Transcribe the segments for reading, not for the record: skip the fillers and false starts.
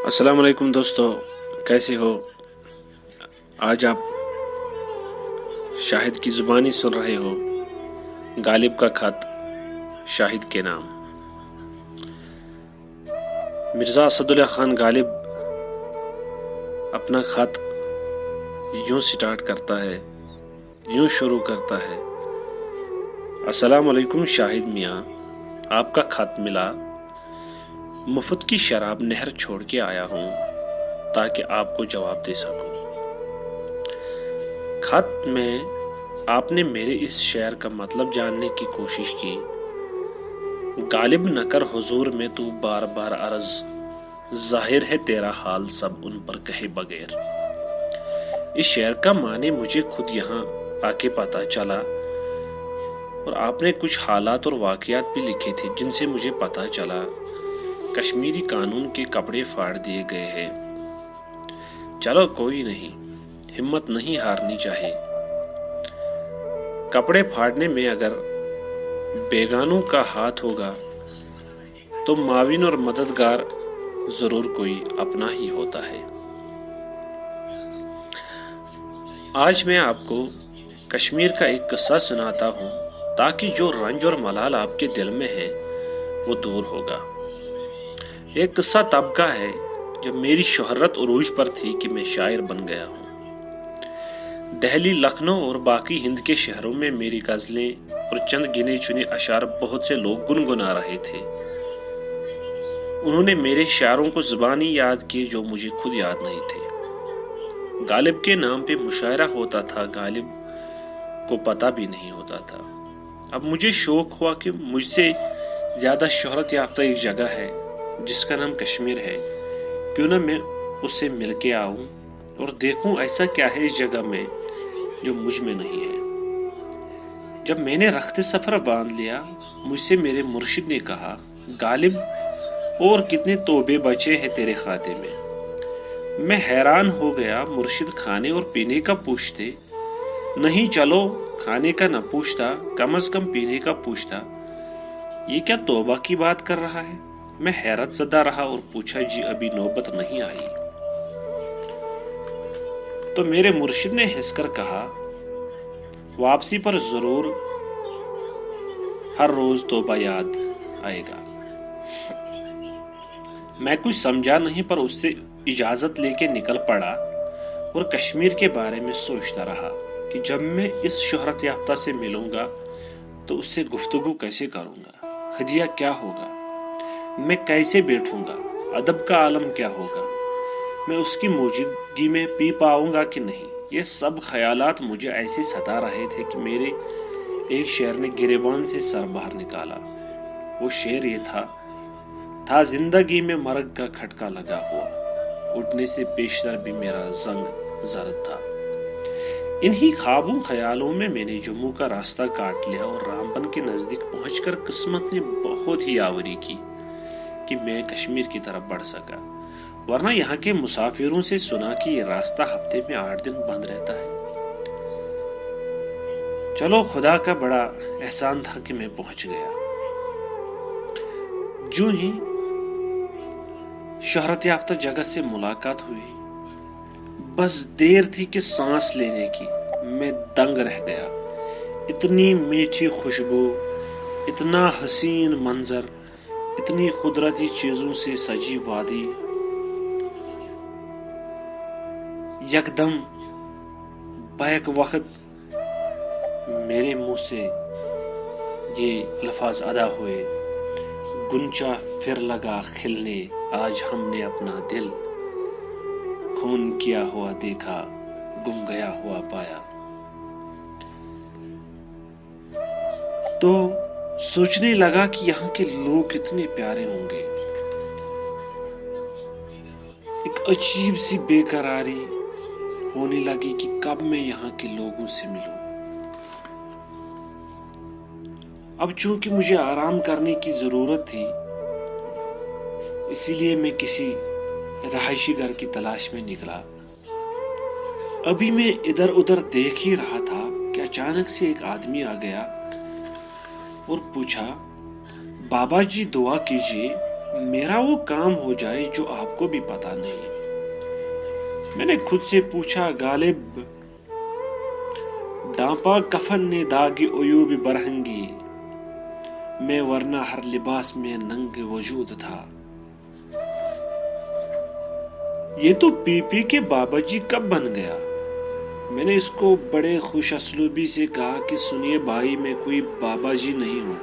السلام علیکم دوستو، کیسے ہو؟ آج آپ شاہد کی زبانی سن رہے ہو، غالب کا خط شاہد کے نام۔ مرزا اسد اللہ خان غالب اپنا خط یوں سٹارٹ کرتا ہے، یوں شروع کرتا ہے: السلام علیکم شاہد میاں، آپ کا خط ملا۔ مفت کی شراب نہر چھوڑ کے آیا ہوں تاکہ آپ کو جواب دے سکوں۔ خط میں آپ نے میرے اس شعر کا مطلب جاننے کی کوشش کی: غالب نہ کر حضور میں تو بار بار عرض، ظاہر ہے تیرا حال سب ان پر کہے بغیر۔ اس شعر کا معنی مجھے خود یہاں آ کے پتا چلا، اور آپ نے کچھ حالات اور واقعات بھی لکھے تھے جن سے مجھے پتا چلا کشمیری قانون کے کپڑے پھاڑ دیے گئے ہیں۔ چلو کوئی نہیں، ہمت نہیں ہارنی چاہیے۔ کپڑے پھاڑنے میں اگر بیگانوں کا ہاتھ ہوگا تو معاون اور مددگار ضرور کوئی اپنا ہی ہوتا ہے۔ آج میں آپ کو کشمیر کا ایک قصہ سناتا ہوں تاکہ جو رنج اور ملال آپ کے دل میں ہے وہ دور ہوگا۔ ایک قصہ تب کا ہے جب میری شہرت عروج پر تھی کہ میں شاعر بن گیا ہوں۔ دہلی، لکھنؤ اور باقی ہند کے شہروں میں میری غزلیں اور چند گنے چنے اشعار بہت سے لوگ گنگنا رہے تھے۔ انہوں نے میرے شعروں کو زبانی یاد کیے جو مجھے خود یاد نہیں تھے۔ غالب کے نام پہ مشاعرہ ہوتا تھا، غالب کو پتہ بھی نہیں ہوتا تھا۔ اب مجھے شوق ہوا کہ مجھ سے زیادہ شہرت یافتہ ایک جگہ ہے جس کا نام کشمیر ہے، کیوں نہ میں اس سے مل کے آؤں اور دیکھوں ایسا کیا ہے اس جگہ میں جو مجھ میں نہیں ہے۔ جب میں نے رخت سفر باندھ لیا، مجھ سے میرے مرشد نے کہا: غالب، اور کتنے توبے بچے ہیں تیرے کھاتے میں؟ میں حیران ہو گیا۔ مرشد کھانے اور پینے کا پوچھتے، نہیں چلو کھانے کا نہ پوچھتا، کم از کم پینے کا پوچھتا، یہ کیا توبہ کی بات کر رہا ہے؟ میں حیرت زدہ رہا اور پوچھا: جی ابھی نوبت نہیں آئی۔ تو میرے مرشد نے ہنس کر کہا: واپسی پر ضرور ہر روز توبہ یاد آئے گا۔ میں کچھ سمجھا نہیں، پر اس سے اجازت لے کے نکل پڑا اور کشمیر کے بارے میں سوچتا رہا کہ جب میں اس شہرت یافتہ سے ملوں گا تو اس سے گفتگو کیسے کروں گا، ہدیہ کیا ہوگا، میں کیسے بیٹھوں گا، ادب کا عالم کیا ہوگا، میں اس کی موجودگی میں پی پاؤں گا کہ نہیں۔ یہ سب خیالات مجھے ایسے ستا رہے تھے کہ میرے ایک شعر نے گریبان سے سر باہر نکالا۔ وہ شعر یہ تھا زندگی میں مرگ کا کھٹکا لگا ہوا، اٹھنے سے پیشتر بھی میرا زنگ زرد تھا۔ انہی خوابوں خیالوں میں میں نے جموں کا راستہ کاٹ لیا اور رامبن کے نزدیک پہنچ کر قسمت نے بہت ہی آوری کی کہ میں کشمیر کی طرف بڑھ سکا، ورنہ یہاں کے مسافروں سے سنا کہ یہ راستہ ہفتے میں 8 دن بند رہتا ہے۔ چلو خدا کا بڑا احسان تھا کہ میں پہنچ گیا۔ جو ہی شہرت یافتہ جگہ سے ملاقات ہوئی، بس دیر تھی کہ سانس لینے کی، میں دنگ رہ گیا۔ اتنی میٹھی خوشبو، اتنا حسین منظر، اتنی قدرتی چیزوں سے سجی وادی، یکدم بیک وقت میرے منہ سے یہ الفاظ ادا ہوئے: گنچا پھر لگا کھلنے، آج ہم نے اپنا دل خون کیا ہوا دیکھا، گم گیا ہوا پایا۔ تو سوچنے لگا کہ یہاں کے لوگ کتنے پیارے ہوں گے۔ ایک عجیب سی بے قراری ہونے لگی کہ کب میں یہاں کے لوگوں سے ملوں۔ اب چونکہ مجھے آرام کرنے کی ضرورت تھی، اسی لیے میں کسی رہائشی گھر کی تلاش میں نکلا۔ ابھی میں ادھر ادھر دیکھ ہی رہا تھا کہ اچانک سے ایک آدمی آ گیا اور پوچھا: بابا جی دعا کیجیے، میرا وہ کام ہو جائے جو آپ کو بھی پتا نہیں۔ میں نے خود سے پوچھا، غالب ڈانپا کفن نے داغی عیوب برہنگی، میں ورنہ ہر لباس میں ننگ وجود تھا۔ یہ تو پی پی کے بابا جی کب بن گیا؟ میں نے اس کو بڑے خوش اسلوبی سے کہا کہ سنیے بھائی، میں کوئی بابا جی نہیں ہوں،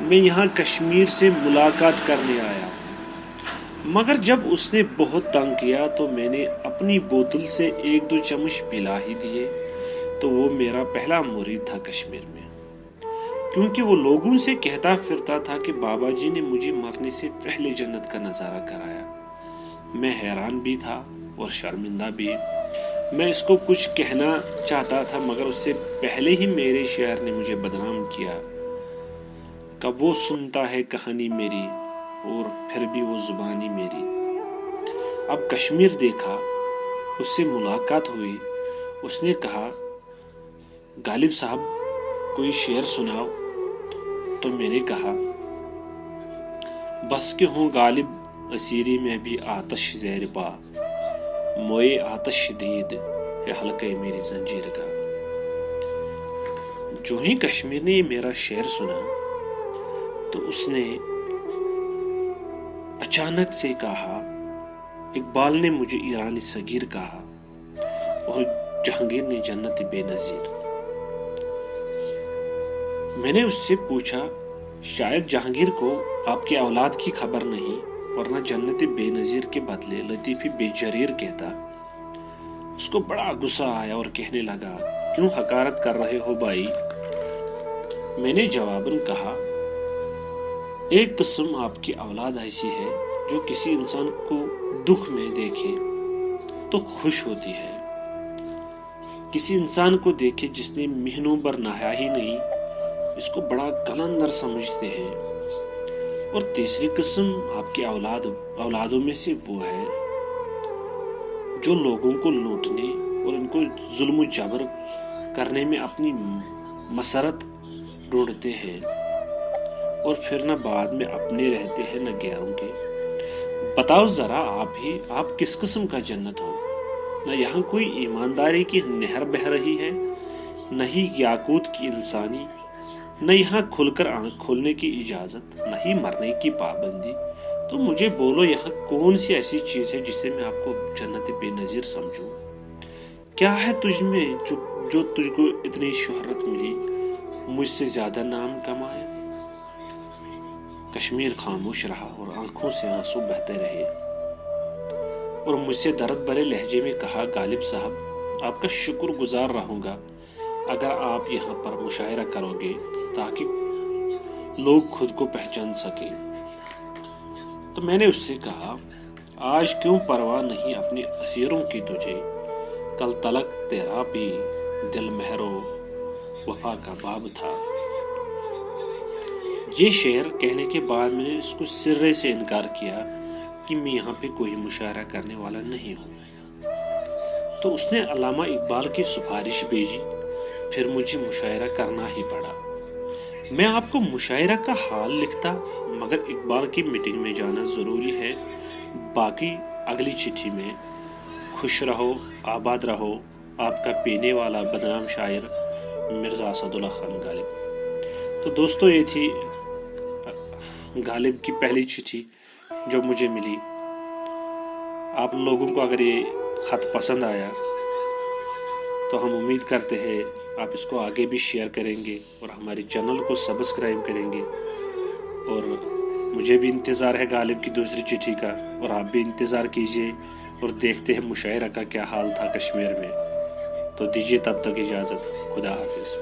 میں یہاں کشمیر سے ملاقات کرنے آیا ہوں۔ مگر جب اس نے بہت تنگ کیا تو میں نے اپنی بوتل سے 1-2 چمچ پلا ہی دیے۔ تو وہ میرا پہلا مرید تھا کشمیر میں، کیونکہ وہ لوگوں سے کہتا پھرتا تھا کہ بابا جی نے مجھے مرنے سے پہلے جنت کا نظارہ کرایا۔ میں حیران بھی تھا اور شرمندہ بھی۔ میں اس کو کچھ کہنا چاہتا تھا مگر اس سے پہلے ہی میرے شاعر نے مجھے بدنام کیا۔ کب وہ سنتا ہے کہانی میری اور پھر بھی وہ زبانی میری۔ اب کشمیر دیکھا، اس سے ملاقات ہوئی، اس نے کہا، غالب صاحب کوئی شعر سناؤ۔ تو میں نے کہا، بس کہ ہوں غالب اسیری میں بھی آتش زیر پا، موئے آتش شدید ہے حلقے میری زنجیر کا۔ جو ہی کشمیر نے میرا شعر سنا تو اس نے اچانک سے کہا، اقبال نے مجھے ایرانی صغیر کہا اور جہانگیر نے جنت بے نظیر۔ میں نے اس سے پوچھا، شاید جہانگیر کو آپ کی اولاد کی خبر نہیں، ورنہ جنت بے نظیر کے بدلے لطیفی بے جریر کہتا۔ اس کو بڑا غصہ آیا اور کہنے لگا، کیوں حقارت کر رہے ہو بھائی؟ میں نے جواباً کہا، ایک قسم آپ کی اولاد ایسی ہے جو کسی انسان کو دکھ میں دیکھے تو خوش ہوتی ہے، کسی انسان کو دیکھے جس نے مہینوں بھر نہایا ہی نہیں اس کو بڑا قلندر سمجھتے ہیں، اور تیسری قسم آپ کی اولادوں میں سے وہ ہے جو لوگوں کو لوٹنے اور ان کو ظلم و جبر کرنے میں اپنی مسرت ڈھونڈتے ہیں اور پھر نہ بعد میں اپنے رہتے ہیں نہ غیروں کے۔ بتاؤ ذرا آپ کس قسم کا جنت ہو؟ نہ یہاں کوئی ایمانداری کی نہر بہہ رہی ہے، نہ ہی یاقوت کی انسانی، نہ یہاں کھل کر آنکھ کھولنے کی اجازت، نہ ہی مرنے کی پابندی۔ تو مجھے بولو، یہاں کون سی ایسی چیز ہے جسے میں آپ کو جنت بے نظیر سمجھوں؟ کیا ہے تجھ میں جو تجھ کو اتنی شہرت ملی، مجھ سے زیادہ نام کمایا؟ کشمیر خاموش رہا اور آنکھوں سے آنسو بہتے رہے اور مجھ سے درد بھرے لہجے میں کہا، غالب صاحب آپ کا شکر گزار رہوں گا اگر آپ یہاں پر مشاعرہ کرو گے تاکہ لوگ خود کو پہچان سکیں۔ تو میں نے اس سے کہا، آج کیوں پرواہ نہیں اپنے اسیروں کی تجھے، کل تلک تیرا بھی دل مہرو وفا کا باب تھا۔ یہ شعر کہنے کے بعد میں نے اس کو سرے سے انکار کیا کہ میں یہاں پہ کوئی مشاعرہ کرنے والا نہیں ہوں۔ تو اس نے علامہ اقبال کی سفارش بھیجی، پھر مجھے مشاعرہ کرنا ہی پڑا۔ میں آپ کو مشاعرہ کا حال لکھتا مگر اقبال کی میٹنگ میں جانا ضروری ہے۔ باقی اگلی چٹھی میں۔ خوش رہو، آباد رہو، آپ کا پینے والا بدنام شاعر مرزا اسد اللہ خان غالب۔ تو دوستو، یہ تھی غالب کی پہلی چٹھی جو مجھے ملی۔ آپ لوگوں کو اگر یہ خط پسند آیا تو ہم امید کرتے ہیں آپ اس کو آگے بھی شیئر کریں گے اور ہمارے چینل کو سبسکرائب کریں گے، اور مجھے بھی انتظار ہے غالب کی دوسری چٹھی کا، اور آپ بھی انتظار کیجئے اور دیکھتے ہیں مشاعرہ کا کیا حال تھا کشمیر میں۔ تو دیجیے تب تک اجازت، خدا حافظ۔